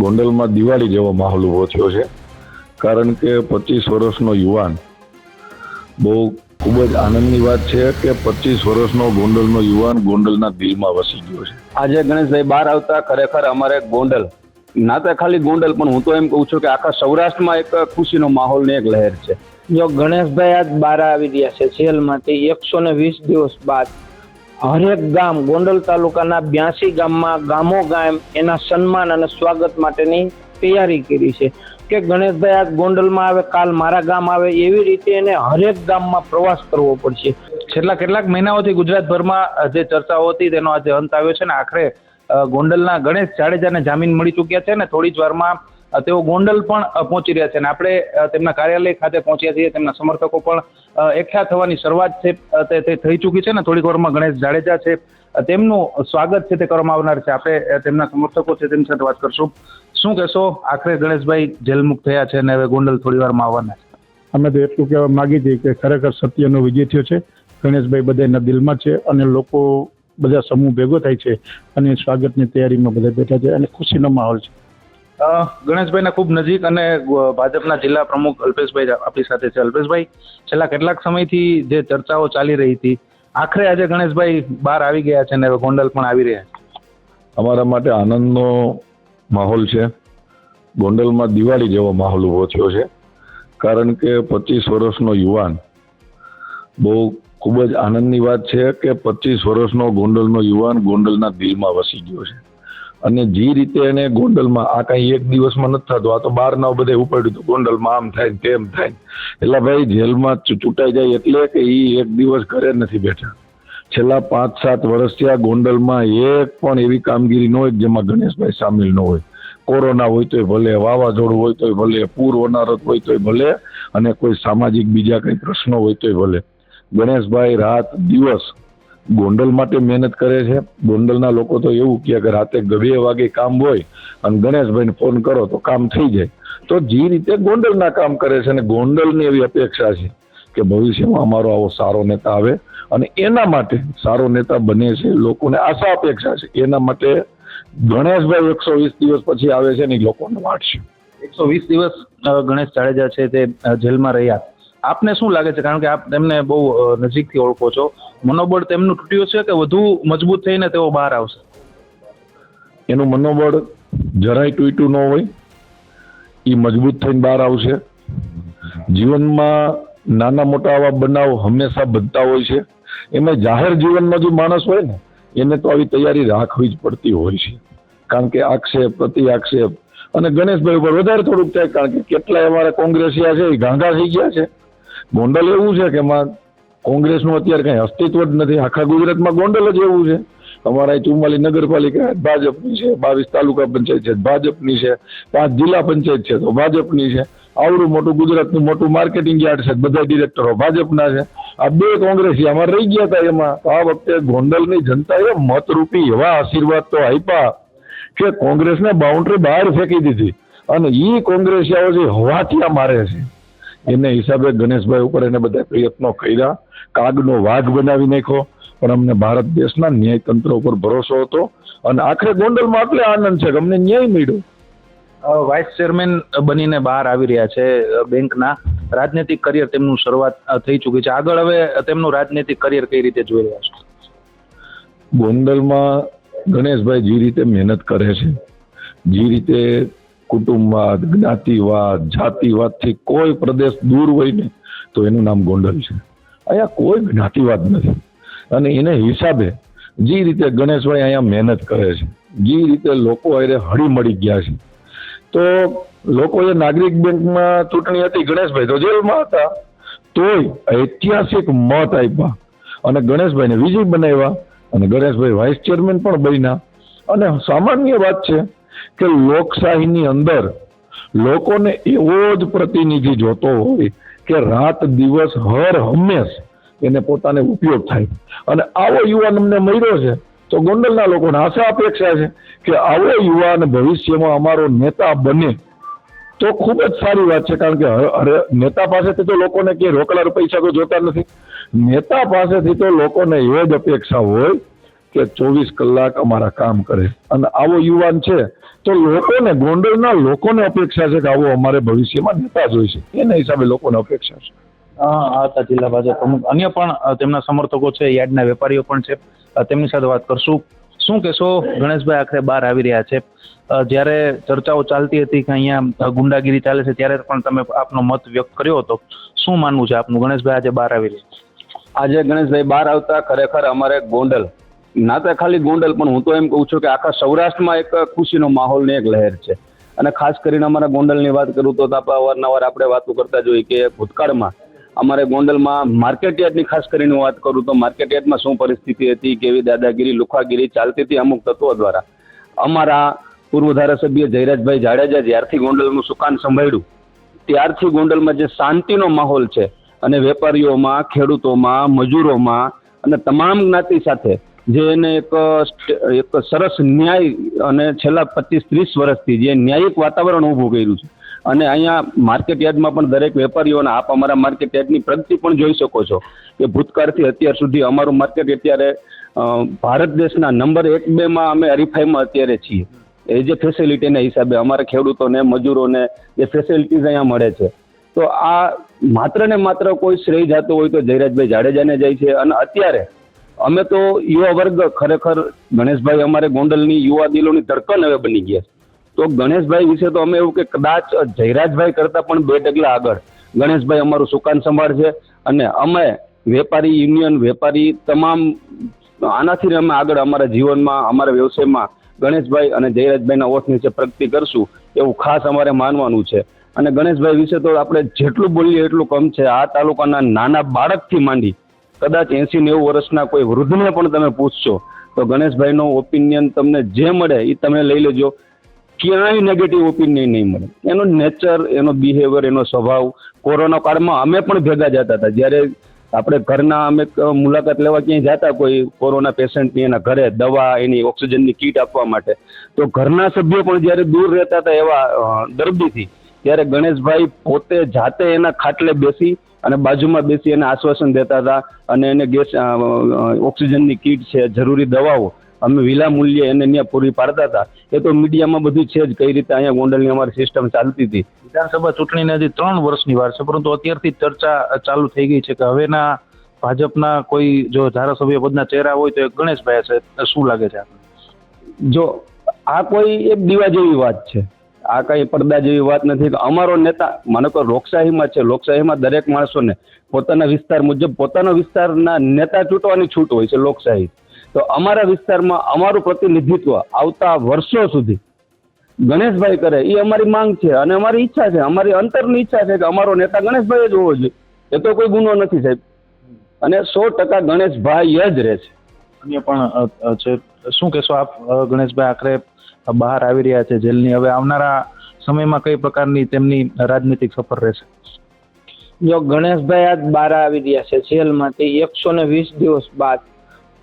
ગોંડલમાં દિવાળી જેવો માહોલ ઉભો થયો છે, કારણ કે 25 વર્ષનો યુવાન બહુ ખૂબ જ આનંદની વાત છે કે 25 વર્ષનો ગોંડલનો યુવાન ગોંડલના દિલમાં વસી ગયો છે. આજે ગણેશભાઈ બહાર આવતા ખરેખર અમારે ગોંડલ ના તો ખાલી ગોંડલ પણ હું તો એમ કહું છું કે આખા સૌરાષ્ટ્રમાં એક ખુશીનો માહોલ ને એક લહેર છે. જો ગણેશભાઈ આજ બહાર આવી રહ્યા છે જેલમાંથી 120 દિવસ બાદ હરેક ગામ ગોંડલ તાલુકાના 82 ગામમાં ગામોગામ એના સન્માન અને સ્વાગત માટેની તૈયારી કરી છે કે ગણેશભાઈ આજ ગોંડલમાં આવે, કાલ મારા ગામ આવે, એવી રીતે એને હરેક ગામમાં પ્રવાસ કરવો પડશે. છેલ્લા કેટલાક મહિનાઓથી ગુજરાતભરમાં જે ચર્ચાઓ હતી તેનો આજે અંત આવ્યો છે ને આખરે ગોંડલના ગણેશ જાડેજાને જામીન મળી ચૂક્યા છે ને થોડી જ વારમાં તેઓ ગોંડલ પણ પહોંચી રહ્યા છે ને આપણે તેમના કાર્યાલય ખાતે પહોંચ્યા છીએ. તેમના સમર્થકો પણ એકઠા થવાની શરૂઆત છે તે થઈ ચૂકી છે ને થોડીક વારમાં ગણેશ જાડેજા છે તેમનું સ્વાગત છે તે કરવામાં આવનાર છે. આપણે તેમના સમર્થકો છે તેમની સાથે વાત કરશું. શું કહેશો, આખરે ગણેશભાઈ જેલમુક્ત થયા છે અને હવે ગોંડલ થોડી વારમાં આવવાના છે? અમે તો એટલું કહેવા માંગી છીએ કે ખરેખર સત્યનો વિજય થયો છે. ગણેશભાઈ બધાના દિલમાં છે અને લોકો બધા સમૂહ ભેગો થાય છે અને સ્વાગતની તૈયારીમાં બધા બેઠા છે અને ખુશીનો માહોલ છે. ગણેશભાઈના ખૂબ નજીક અને ભાજપના જિલ્લા પ્રમુખ અલ્પેશભાઈ આપણી સાથે છે. અલ્પેશભાઈ, છેલ્લા કેટલાક સમયથી જે ચર્ચાઓ ચાલી રહી હતી, આખરે આજે ગણેશભાઈ બહાર આવી ગયા છે અને હવે ગોંડલ પણ આવી રહ્યા છે. અમારા માટે આનંદનો માહોલ છે. ગોંડલમાં દિવાળી જેવો માહોલ ઉભો થયો છે, કારણ કે 25 વર્ષનો યુવાન બહુ ખૂબ જ આનંદની વાત છે કે 25 વર્ષનો ગોંડલનો યુવાન ગોંડલના દિલમાં વસી ગયો છે. અને જે રીતે એને ગોંડલમાં આ કાંઈ એક દિવસમાં નથી થતું, આ તો બહારના બધે ઉપાડ્યું હતું ગોંડલમાં આમ થાય ને તેમ થાય. એટલે ભાઈ જેલમાં ચૂંટાઈ જાય એટલે કે એ એક દિવસ ઘરે નથી બેઠા. છેલ્લા 5-7 વર્ષથી આ ગોંડલમાં એક પણ એવી કામગીરી ન હોય જેમાં ગણેશભાઈ સામેલ ન હોય. કોરોના હોય તોય ભલે, વાવાઝોડું હોય તોય ભલે, પૂર હોનારત હોય તોય ભલે, અને કોઈ સામાજિક બીજા કંઈ પ્રશ્નો હોય તોય ભલે, ગણેશભાઈ રાત દિવસ ગોંડલ માટે મહેનત કરે છે. ગોંડલના લોકો તો એવું કહે કે રાતે 2 વાગે કામ હોય અને ગણેશભાઈને ફોન કરો તો કામ થઈ જાય. તો જે રીતે ગોંડલના કામ કરે છે અને ગોંડલની એવી અપેક્ષા છે કે ભવિષ્યમાં અમારો આવો સારો નેતા આવે અને એના માટે સારો નેતા બને છે. લોકોને આશા અપેક્ષા છે, એના માટે ગણેશભાઈ 120 દિવસ પછી આવે છે ને લોકોને વાટશે. 120 દિવસ ગણેશ જાડેજા છે તે જેલમાં રહ્યા. આપને શું લાગે છે, કારણ કે આપ તેમને બહુ નજીકથી ઓળખો છો, મનોબળ તેમનું તૂટ્યું છે કે વધુ મજબૂત થઈને તેઓ બહાર આવશે? એનું મનોબળ જરાય તૂટ્યું ન હોય, એ મજબૂત થઈને બહાર આવશે. જીવનમાં નાના મોટા આવા બનાવ હંમેશા બનતા હોય છે. એમાં જાહેર જીવનમાં જે માણસ હોય ને એને તો આવી તૈયારી રાખવી જ પડતી હોય છે, કારણ કે આક્ષેપ પ્રતિ આક્ષેપ. અને ગણેશભાઈ ઉપર વધારે થોડુંક થાય, કારણ કે કેટલાય અમારા કોંગ્રેસિયા છે એ ગાંગા થઈ ગયા છે. ગોંડલ એવું છે કે એમાં કોંગ્રેસનું અત્યારે કંઈ અસ્તિત્વ જ નથી. આખા ગુજરાતમાં ગોંડલ જ એવું છે. અમારા 44 નગરપાલિકા ભાજપની છે, 22 તાલુકા પંચાયત છે ભાજપની છે, 5 જિલ્લા પંચાયત છે તો ભાજપની છે. આવડું મોટું ગુજરાતનું મોટું માર્કેટિંગ યાર્ડ છે, બધા ડિરેક્ટરો ભાજપના છે. આ 2 કોંગ્રેસીમાં રહી ગયા હતા. એમાં આ વખતે ગોંડલની જનતાએ મતરૂપી એવા આશીર્વાદ તો આપ્યા કે કોંગ્રેસને બાઉન્ડ્રી બહાર ફેંકી દીધી. અને એ કોંગ્રેસિયાઓ જે હવાટિયા મારે છે એને હિસાબે ગણેશભાઈ ઉપર એને બધા પ્રયત્નો કર્યા, કાગનો વાઘ બનાવી નાખ્યો. પણ અમને ભારત દેશના ન્યાયતંત્ર ઉપર ભરોસો હતો અને આખરે ગોંડલમાં એટલે આનંદ છે કે અમને ન્યાય મળ્યો. વાઇસ ચેરમેન બનીને બહાર આવી રહ્યા છે. બેંકના રાજનૈતિક કરિયર તેમનું શરૂઆત થઈ ચૂકી છે. આગળ હવે તેમનું રાજનૈતિક કરિયર કઈ રીતે જોઈ રહ્યા છો? ગોંડલમાં ગણેશભાઈ જે રીતે મહેનત કરે છે, જે રીતે કુટુંબવાદ, જ્ઞાતિવાદ, જાતિવાદથી કોઈ પ્રદેશ દૂર હોય ને તો એનું નામ ગોંડલ છે. અહીંયા કોઈ જ્ઞાતિવાદ નથી. અને એને હિસાબે જે રીતે ગણેશભાઈ અહીંયા મહેનત કરે છે, જે રીતે લોકો હારે હળી મળી ગયા છે, તો લોકોએ નાગરિક બેંકમાં ચૂંટણી હતી, ગણેશભાઈ તો જેલમાં હતા, તોય ઐતિહાસિક મત આપ્યા અને ગણેશભાઈને વિજય બનાવ્યા અને ગણેશભાઈ વાઇસ ચેરમેન પણ બન્યા. અને સામાન્ય વાત છે કે લોકશાહીની અંદર લોકોને એવો જ પ્રતિનિધિ જોતો હોય કે રાત દિવસ હર હંમેશ એને પોતાને ઉપયોગ થાય. અને આવો યુવાન અમને મળ્યો છે તો ગોંડલના લોકોને આશા અપેક્ષા છે કે આવો યુવાન ભવિષ્યમાં અમારો નેતા બને તો ખૂબ જ સારી વાત છે. કારણ કે નેતા પાસેથી તો લોકોને કે રોકડા પૈસા તો જોતા નથી. નેતા પાસેથી તો લોકોને એ જ અપેક્ષા હોય કે 24 કલાક અમારા કામ કરે. અને આવો યુવાન છે તો લોકોને, ગોંડલના લોકોને અપેક્ષા છે કે આવો અમારે ભવિષ્યમાં નેતા જોઈશે. એના હિસાબે લોકોને અપેક્ષા છે. આ હતા જિલ્લા ભાજપ પ્રમુખ. અન્ય પણ તેમના સમર્થકો છે, યાર્ડના વેપારીઓ પણ છે, તેમની સાથે વાત કરશું. શું કહેશો ગણેશભાઈ, આખરે બહાર આવી રહ્યા છે. જ્યારે ચર્ચાઓ ચાલતી હતી કે અહીંયા ગુંડાગીરી ચાલે છે ત્યારે પણ તમે આપનો મત વ્યક્ત કર્યો હતો. શું માનવું છે આપનું? ગણેશભાઈ આજે બહાર આવી રહ્યા છે. આજે ગણેશભાઈ બહાર આવતા ખરેખર અમારે ગોંડલ, ના તો ખાલી ગોંડલ પણ હું તો એમ કહું છું કે આખા સૌરાષ્ટ્રમાં એક ખુશીનો માહોલની એક લહેર છે. અને ખાસ કરીને અમારા ગોંડલની વાત કરું તો અવારનવાર આપણે વાતો કરતા જોઈએ કે ભૂતકાળમાં અમારે ગોંડલમાં માર્કેટયાર્ડની ખાસ કરીને વાત કરું તો માર્કેટયાર્ડમાં શું પરિસ્થિતિ હતી, કેવી દાદાગીરી, લુખાગીરી ચાલતી હતી અમુક તત્વો દ્વારા. અમારા પૂર્વ ધારાસભ્ય જયરાજભાઈ જાડેજા જ્યારથી ગોંડલનું સુકાન સંભાળ્યું ત્યારથી ગોંડલમાં જે શાંતિનો માહોલ છે અને વેપારીઓમાં, ખેડૂતોમાં, મજૂરોમાં અને તમામ જ્ઞાતિ સાથે જે એને એક સરસ ન્યાય અને છેલ્લા 25-30 વર્ષથી જે ન્યાયિક વાતાવરણ ઊભું કર્યું છે. અને અહીંયા માર્કેટ યાર્ડમાં પણ દરેક વેપારીઓને આપ અમારા માર્કેટ યાર્ડની પ્રગતિ પણ જોઈ શકો છો કે ભૂતકાળથી અત્યાર સુધી અમારું માર્કેટ અત્યારે ભારત દેશના નંબર 1-2માં અમે હરીફાઈમાં અત્યારે છીએ. એ જે ફેસિલિટીના હિસાબે અમારા ખેડૂતોને, મજૂરોને જે ફેસિલિટીઝ અહીંયા મળે છે. તો આ માત્ર ને માત્ર કોઈ શ્રેય જાતો હોય તો જયરાજભાઈ જાડેજાને જાય છે. અને અત્યારે અમે તો યુવા વર્ગ ખરેખર ગણેશભાઈ અમારે ગોંડલની યુવા દિલોની ધડકન હવે બની ગયા છે. તો ગણેશભાઈ વિશે તો અમે એવું કે કદાચ જયરાજભાઈ કરતાં પણ 2 ડગલા આગળ ગણેશભાઈ અમારું સુકાન સંભાળશે. અને અમે વેપારી યુનિયન, વેપારી તમામ આનાથી અમે આગળ અમારા જીવનમાં, અમારા વ્યવસાયમાં ગણેશભાઈ અને જયરાજભાઈના ઓઠ નીચે પ્રગતિ કરશું એવું ખાસ અમારે માનવાનું છે. અને ગણેશભાઈ વિશે તો આપણે જેટલું બોલીએ એટલું કમ છે. આ તાલુકાના નાના બાળકથી માંડી કદાચ 80-90 વર્ષના કોઈ વૃદ્ધને પણ તમે પૂછશો તો ગણેશભાઈનો ઓપિનિયન તમને જે મળે એ તમે લઈ લેજો. ક્યાંય નેગેટિવ ઓપિનિયન નહીં મળે. એનો નેચર, એનો બિહેવિયર, એનો સ્વભાવ. કોરોના કાળમાં અમે પણ ભેગા જતા હતા. જ્યારે આપણે ઘરના અમે મુલાકાત લેવા ક્યાંય જતા કોઈ કોરોના પેશન્ટની એના ઘરે દવા, એની ઓક્સિજનની કીટ આપવા માટે, તો ઘરના સભ્યો પણ જ્યારે દૂર રહેતા હતા એવા દર્દીથી, ત્યારે ગણેશભાઈ પોતે જાતે એના ખાટલે બેસી અને બાજુમાં બેસી એને આશ્વાસન દેતા હતા. અને એને ગેસ, ઓક્સિજનની કીટ છે, જરૂરી દવાઓ અમે વિલા મૂલ્યે એને ત્યાં પૂરી પાડતા હતા. એ તો મીડિયામાં બધું છે જ કઈ રીતે અહીંયા ગોંડલની અમારી સિસ્ટમ ચાલતી હતી. વિધાનસભા ચૂંટણીને હજી 3 વર્ષની વાર છે, પરંતુ અત્યારથી ચર્ચા ચાલુ થઈ ગઈ છે કે હવેના ભાજપના કોઈ જો ધારાસભ્ય પદના ચહેરા હોય તો એ ગણેશભાઈ છે. શું લાગે છે આપને? જો આ કોઈ એક દીવા જેવી વાત છે, આ કઈ પડદા જેવી વાત નથી. કે અમારો નેતા, મને કોઈ લોકશાહીમાં છે, લોકશાહીમાં દરેક માણસોને પોતાના વિસ્તાર મુજબ પોતાના વિસ્તારના નેતા ચૂંટવાની છૂટ હોય છે, લોકશાહી. તો અમારા વિસ્તારમાં અમારું પ્રતિનિધિત્વ આવતા વર્ષો સુધી ગણેશભાઈ કરે એ અમારી માંગ છે અને અમારી ઈચ્છા છે, અમારી અંતરની ઈચ્છા છે કે અમારો નેતા ગણેશભાઈ જ હોવો જોઈએ. એ તો કોઈ ગુનો નથી સાહેબ. અને 100% ગણેશભાઈ જ રહે છે. અન્ય પણ છે. શું કહેશો આપ? ગણેશભાઈ આખરે બહાર આવી રહ્યા છે જેલની. હવે આવનારા સમયમાં કઈ પ્રકારની તેમની રાજનીતિક સફર રહેશે? જો ગણેશભાઈ આજ બહાર આવી રહ્યા છે જેલમાંથી 120 દિવસ બાદ,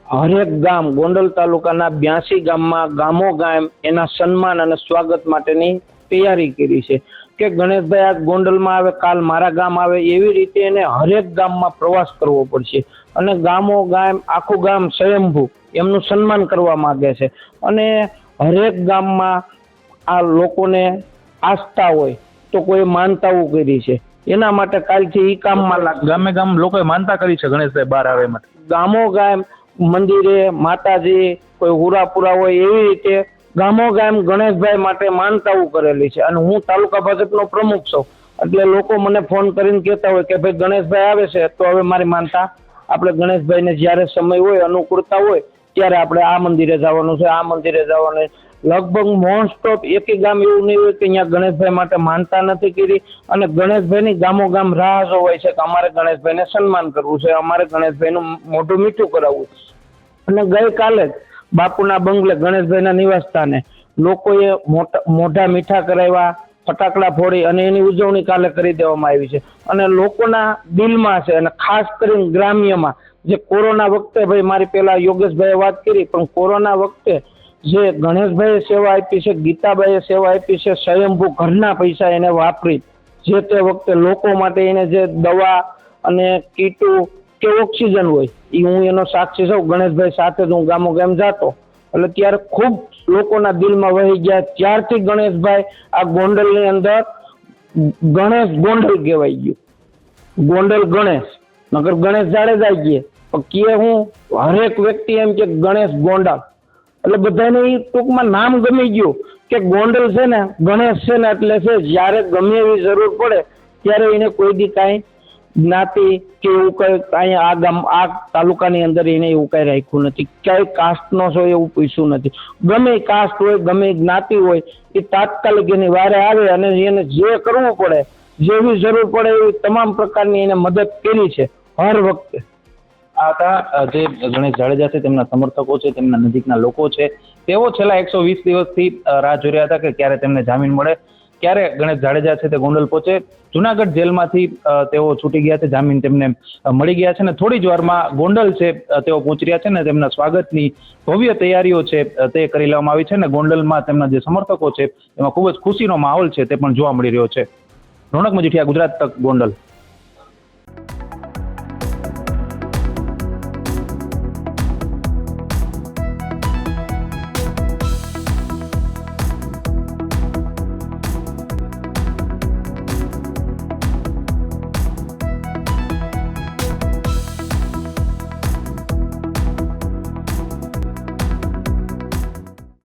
હરેક ગામ, ગોંડલ તાલુકાના 82 ગામમાં ગામોગામ એના સન્માન અને સ્વાગત માટેની તૈયારી કરી છે કે ગણેશભાઈ આજ ગોંડલમાં આવે, કાલ મારા ગામ આવે, એવી રીતે એને હરેક ગામમાં પ્રવાસ કરવો પડશે. અને ગામોગામ, આખું ગામ સ્વયંભૂ એમનું સન્માન કરવા માંગે છે. અને હરેક ગામમાં આ લોકોને આસ્થા હોય તો કોઈ માનતાઓ કરી છે, એના માટે કાલથી એ કામમાં ગામે ગામ લોકોએ માનતા કરી છે ગણેશભાઈ બહાર આવે માટે. ગામોગામ મંદિરે માતાજી, કોઈ હુરાપુરા હોય, એવી રીતે ગામોગામ ગણેશભાઈ માટે માનતાઓ કરેલી છે. અને હું તાલુકા ભાજપનો પ્રમુખ છું, એટલે લોકો મને ફોન કરીને કહેતા હોય કે ભાઈ ગણેશભાઈ આવે છે તો હવે મારી માનતા, આપણે ગણેશભાઈને જ્યારે સમય હોય, અનુકૂળતા હોય ત્યારે આપણે આ મંદિરે જવાનું છે, આ મંદિરે જવાનું. લગભગ મોસ્ટ ઓફ એકેય ગામ એવું નહીં હોય કે અહીંયા ગણેશભાઈ માટે માનતા નથી કરી. અને ગણેશભાઈની ગામોગામ રાહ જોવાય છે કે અમારે ગણેશભાઈને સન્માન કરવું છે, અમારે ગણેશભાઈનું મોઢું મીઠું કરાવવું. અને ગઈકાલે જ બાપુના બંગલે, ગણેશભાઈના નિવાસસ્થાને લોકોએ મોઢા મીઠા કરાવ્યા, ફટાકડા ફોડી અને એની ઉજવણી કાલે કરી દેવામાં આવી છે. અને લોકોના દિલમાં છે. અને ખાસ કરીને ગ્રામ્યમાં, જે કોરોના વખતે, ભાઈ મારી પહેલા યોગેશભાઈએ વાત કરી, પણ કોરોના વખતે જે ગણેશભાઈએ સેવા આપી છે, ગીતાબાઈએ સેવા આપી છે, સ્વયંભૂ ઘરના પૈસા એને વાપરી, જે તે વખતે લોકો માટે એને જે દવા અને કીટું, કે ઓક્સિજન હોય એ હું એનો સાક્ષી છું. ગણેશભાઈ સાથે જ હું ગામો ગામ જાતો એટલે ત્યારે ખૂબ લોકોના દિલમાં વહી ગયા. ત્યારથી ગણેશભાઈ આ ગોંડલની અંદર ગણેશ ગોંડલ કહેવાય ગયું. ગોંડલ ગણેશ નગર ગણેશ જાડેજા ગયે પણ કે હું હરેક વ્યક્તિ એમ કે ગણેશ ગોંડલ એટલે બધાને એ ટૂંકમાં નામ ગમી ગયું કે ગોંડલ છે ને ગણેશ છે ને એટલે છે જ્યારે ગમે એવી જરૂર પડે ત્યારે એને કોઈ દી કાંઈ જ્ઞાતિ કે એવું કઈ અહીંયા આ ગામ આ તાલુકાની અંદર એને એવું કઈ રાખ્યું નથી. ક્યાંય કાસ્ટનો છો એવું પૂછ્યું નથી. ગમે કાસ્ટ હોય ગમે જ્ઞાતિ હોય એ તાત્કાલિક એની વારે આવે અને એને જે કરવું પડે જેવી જરૂર પડે એવી તમામ પ્રકારની એને મદદ કરી છે હર વખતે. આ હતા જે ગણેશ જાડેજા છે, તેમના સમર્થકો છે, તેમના નજીકના લોકો છે. તેઓ છેલ્લા 120 દિવસથી રાહ જોઈ રહ્યા હતા કે ક્યારે તેમને જામીન મળે, ક્યારે ગણેશ જાડેજા છે તે ગોંડલ પહોંચે. જુનાગઢ જેલમાંથી તેઓ છૂટી ગયા છે, જામીન તેમને મળી ગયા છે અને થોડી જ વારમાં ગોંડલ છે તેઓ પહોંચી રહ્યા છે ને તેમના સ્વાગતની ભવ્ય તૈયારીઓ છે તે કરી લેવામાં આવી છે અને ગોંડલમાં તેમના જે સમર્થકો છે એમાં ખૂબ જ ખુશીનો માહોલ છે તે પણ જોવા મળી રહ્યો છે. રોનક મજીઠિયા, ગુજરાત તક, ગોંડલ.